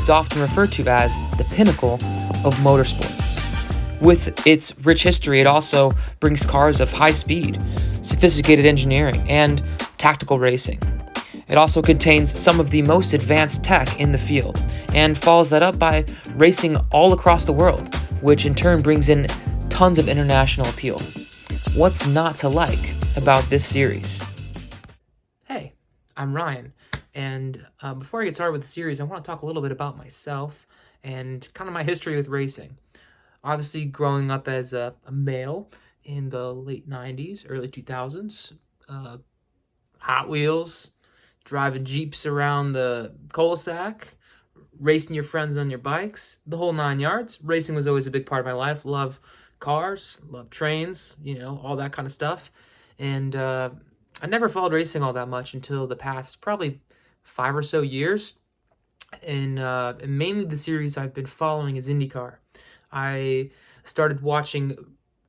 is often referred to as the pinnacle of motorsports. With its rich history, it also brings cars of high speed, sophisticated engineering, and tactical racing. It also contains some of the most advanced tech in the field, and follows that up by racing all across the world, which in turn brings in tons of international appeal. What's not to like about this series? Hey, I'm Ryan, and before I get started with the series, I want to talk a little bit about myself and kind of my history with racing. Obviously, growing up as a male in the late 90s, early 2000s, Hot Wheels, driving Jeeps around the cul-de-sac, racing your friends on your bikes, the whole 9 yards. Racing was always a big part of my life. Love cars, love trains, all that kind of stuff. And I never followed racing all that much until the past probably 5 or so years. And mainly the series I've been following is IndyCar. I started watching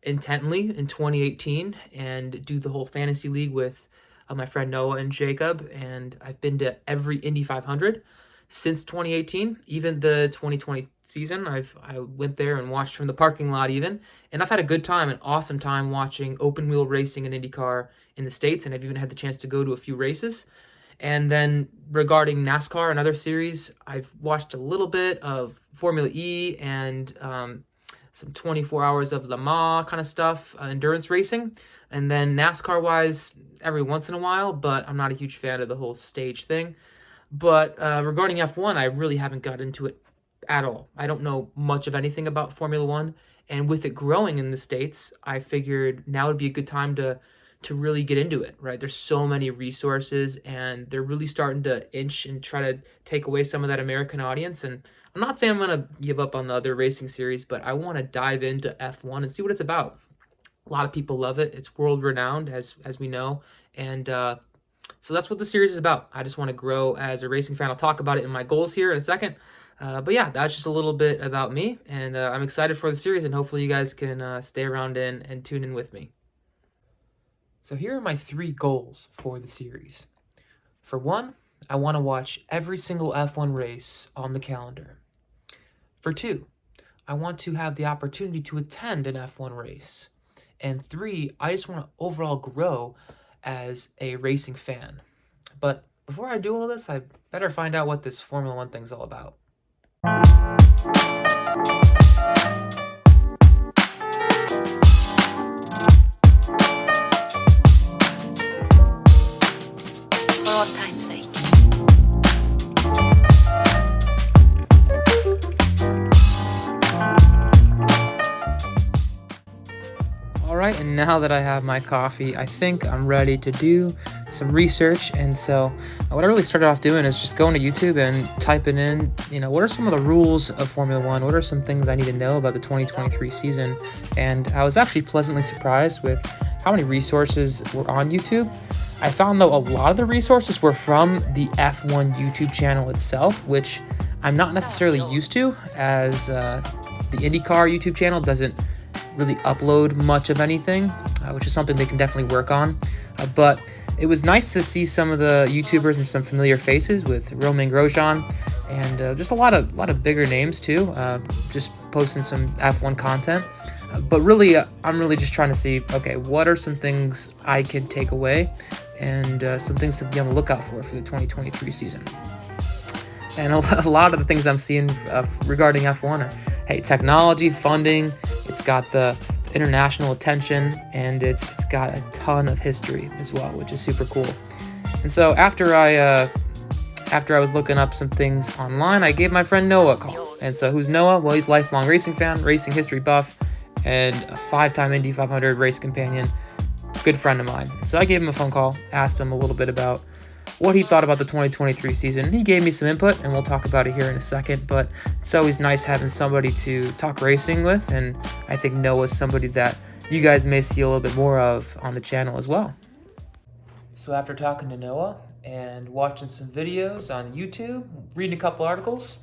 intently in 2018 and do the whole fantasy league with my friend Noah and Jacob, and I've been to every Indy 500 since 2018. Even the 2020 season, I went there and watched from the parking lot even, and I've had a good time, an awesome time watching open wheel racing in IndyCar in the States, and I've even had the chance to go to a few races. And then regarding NASCAR and other series, I've watched a little bit of Formula E and some 24 hours of Le Mans kind of stuff, endurance racing. And then NASCAR-wise, every once in a while, but I'm not a huge fan of the whole stage thing. But regarding F1, I really haven't got into it at all. I don't know much of anything about Formula One. And with it growing in the States, I figured now would be a good time to really get into it, right? There's so many resources, and they're really starting to inch and try to take away some of that American audience. And I'm not saying I'm going to give up on the other racing series, but I want to dive into F1 and see what it's about. A lot of people love it. It's world renowned, as we know. And so that's what the series is about. I just want to grow as a racing fan. I'll talk about it in my goals here in a second. But yeah, that's just a little bit about me. And I'm excited for the series, and hopefully you guys can stay around and tune in with me. So here are my 3 goals for the series. For one, I want to watch every single F1 race on the calendar. For 2, I want to have the opportunity to attend an F1 race. And 3, I just want to overall grow as a racing fan. But before I do all this, I better find out what this Formula One thing's all about. Alright, and now that I have my coffee, I think I'm ready to do some research. And so what I really started off doing is just going to YouTube and typing in, what are some of the rules of Formula One? What are some things I need to know about the 2023 season? And I was actually pleasantly surprised with how many resources were on YouTube. I found, though, a lot of the resources were from the F1 YouTube channel itself, which I'm not necessarily used to, as the IndyCar YouTube channel doesn't really upload much of anything, which is something they can definitely work on. But it was nice to see some of the YouTubers and some familiar faces with Romain Grosjean, and just a lot of bigger names too, just posting some F1 content. But really, I'm really just trying to see, okay, what are some things I can take away, and some things to be on the lookout for the 2023 season. And a lot of the things I'm seeing regarding F1 are, hey, technology, funding. It's got the international attention, and it's got a ton of history as well, which is super cool. And so after I was looking up some things online, I gave my friend Noah a call. And so who's Noah? Well, he's a lifelong racing fan, racing history buff, and a 5-time Indy 500 race companion, good friend of mine. So I gave him a phone call, asked him a little bit about what he thought about the 2023 season. And he gave me some input, and we'll talk about it here in a second. But it's always nice having somebody to talk racing with, and I think Noah's somebody that you guys may see a little bit more of on the channel as well. So after talking to Noah and watching some videos on YouTube, reading a couple articles,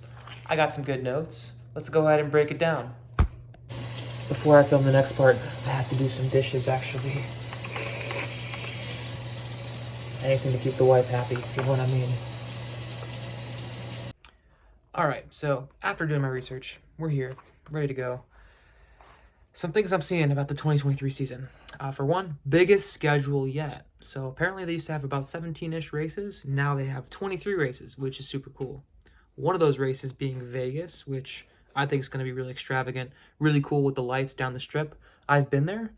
I got some good notes. Let's go ahead and break it down. Before I film the next part, I have to do some dishes, actually. Anything to keep the wife happy, if you know what I mean. All right, so after doing my research, we're here, ready to go. Some things I'm seeing about the 2023 season. For one, biggest schedule yet. So apparently they used to have about 17-ish races. Now they have 23 races, which is super cool. One of those races being Vegas, which I think is going to be really extravagant, really cool with the lights down the strip. I've been there.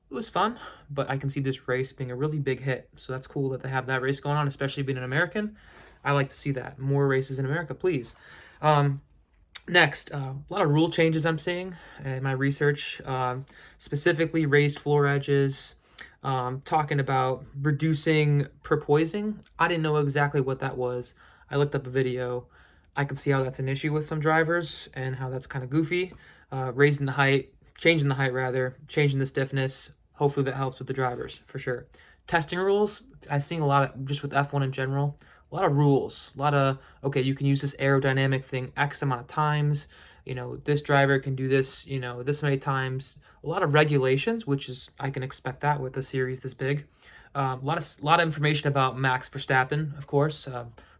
It was fun, but I can see this race being a really big hit. So that's cool that they have that race going on, especially being an American. I like to see that. More races in America, please. Next, a lot of rule changes I'm seeing in my research, specifically raised floor edges, talking about reducing porpoising. I didn't know exactly what that was. I looked up a video. I can see how that's an issue with some drivers and how that's kind of goofy. Raising the height, changing the height rather, changing the stiffness. Hopefully that helps with the drivers for sure. Testing rules, I've seen a lot of, just with F1 in general, a lot of rules, a lot of, okay, you can use this aerodynamic thing X amount of times, this driver can do this, this many times, a lot of regulations, which is, I can expect that with a series this big. A lot of information about Max Verstappen, of course,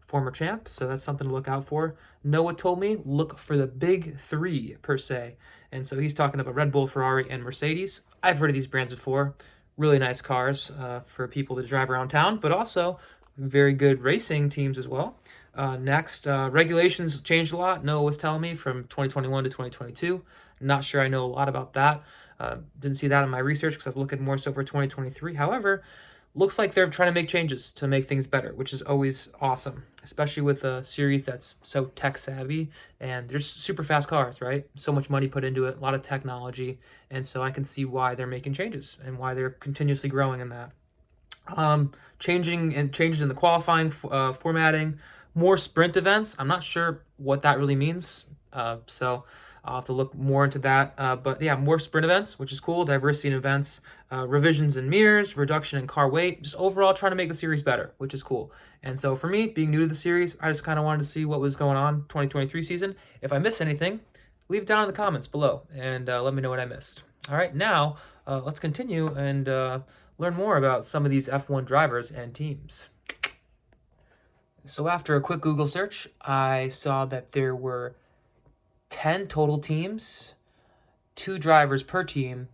former champ, so that's something to look out for. Noah told me, look for the big three, per se, and so he's talking about Red Bull, Ferrari, and Mercedes. I've heard of these brands before. Really nice cars for people to drive around town, but also very good racing teams as well. Next, regulations changed a lot. Noah was telling me from 2021 to 2022. Not sure I know a lot about that. Didn't see that in my research because I was looking more so for 2023. However, looks like they're trying to make changes to make things better, which is always awesome, especially with a series that's so tech savvy and there's super fast cars, right? So much money put into it, a lot of technology. And so I can see why they're making changes and why they're continuously growing in that. Changes in the qualifying formatting, more sprint events. I'm not sure what that really means, so I'll have to look more into that. But yeah, more sprint events, which is cool. Diversity in events, revisions in mirrors, reduction in car weight. Just overall trying to make the series better, which is cool. And so for me, being new to the series, I just kind of wanted to see what was going on 2023 season. If I missed anything, leave it down in the comments below and let me know what I missed. All right, now let's continue and learn more about some of these F1 drivers and teams. So after a quick Google search, I saw that there were 10 total teams, 2 drivers per team,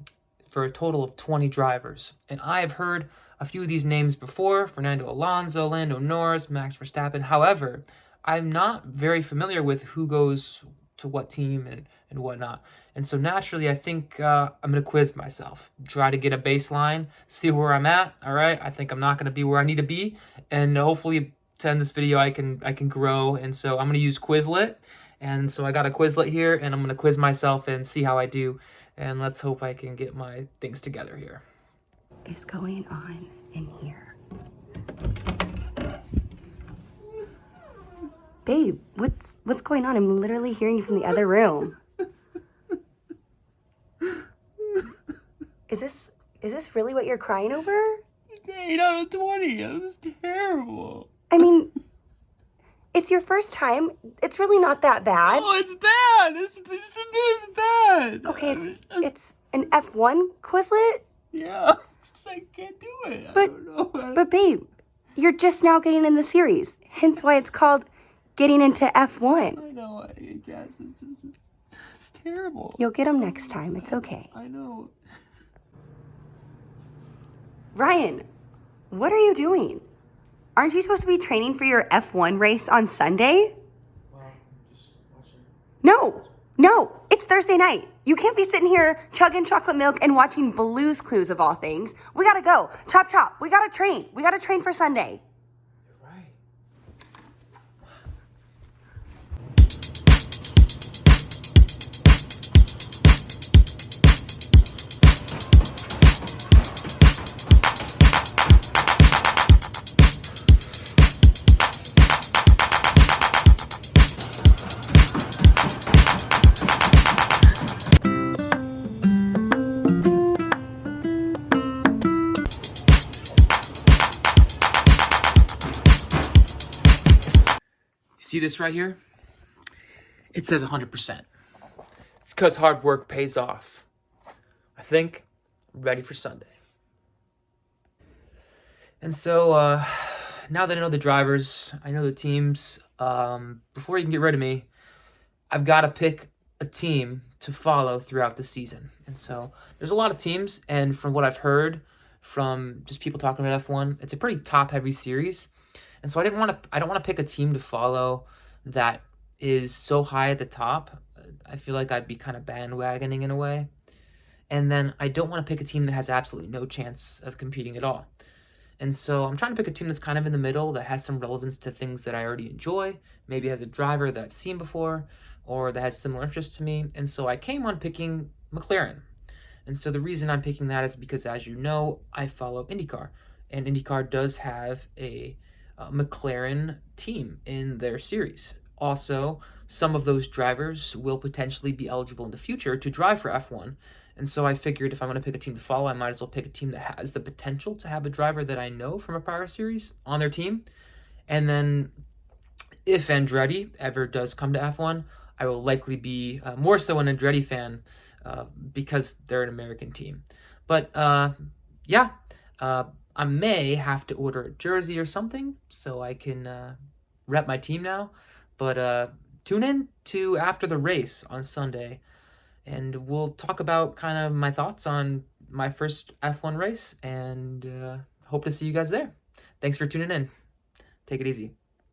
for a total of 20 drivers. And I have heard a few of these names before: Fernando Alonso, Lando Norris, Max Verstappen. However, I'm not very familiar with who goes to what team and whatnot. And so naturally, I think I'm going to quiz myself, try to get a baseline, see where I'm at. All right. I think I'm not going to be where I need to be. And hopefully to end this video, I can grow. And so I'm going to use Quizlet. And so I got a Quizlet here and I'm going to quiz myself and see how I do. And let's hope I can get my things together here. Is going on in here? Babe, what's going on? I'm literally hearing you from the other room. Is this really what you're crying over? 8 out of 20. That was terrible. I mean, it's your first time. It's really not that bad. Oh, it's bad. It's bad. Okay, it's an F1 Quizlet? Yeah. I can't do it. I don't know. But babe, you're just now getting in the series. Hence why it's called getting into F1. I know. I guess it's terrible. You'll get them next time. It's okay. I know. Ryan, what are you doing? Aren't you supposed to be training for your F1 race on Sunday? Well, I'm just watching. No, it's Thursday night. You can't be sitting here chugging chocolate milk and watching Blue's Clues of all things. We gotta go. Chop, chop. We gotta train. We gotta train for Sunday. You're right. See this right here? It says 100%. It's because hard work pays off. I think I'm ready for Sunday. And so now that I know the drivers, I know the teams, before you can get rid of me, I've got to pick a team to follow throughout the season. And so there's a lot of teams, and from what I've heard from just people talking about F1, it's a pretty top-heavy series. And so I don't want to pick a team to follow that is so high at the top. I feel like I'd be kind of bandwagoning in a way. And then I don't want to pick a team that has absolutely no chance of competing at all. And so I'm trying to pick a team that's kind of in the middle, that has some relevance to things that I already enjoy, maybe has a driver that I've seen before, or that has similar interests to me. And so I came on picking McLaren. And so the reason I'm picking that is because, as you know, I follow IndyCar. And IndyCar does have a McLaren team in their series. Also, some of those drivers will potentially be eligible in the future to drive for F1. And so I figured if I'm going to pick a team to follow, I might as well pick a team that has the potential to have a driver that I know from a prior series on their team. And then if Andretti ever does come to F1, I will likely be more so an Andretti fan because they're an American team. But yeah, I may have to order a jersey or something so I can rep my team now. But tune in to after the race on Sunday, and we'll talk about kind of my thoughts on my first F1 race, and hope to see you guys there. Thanks for tuning in. Take it easy.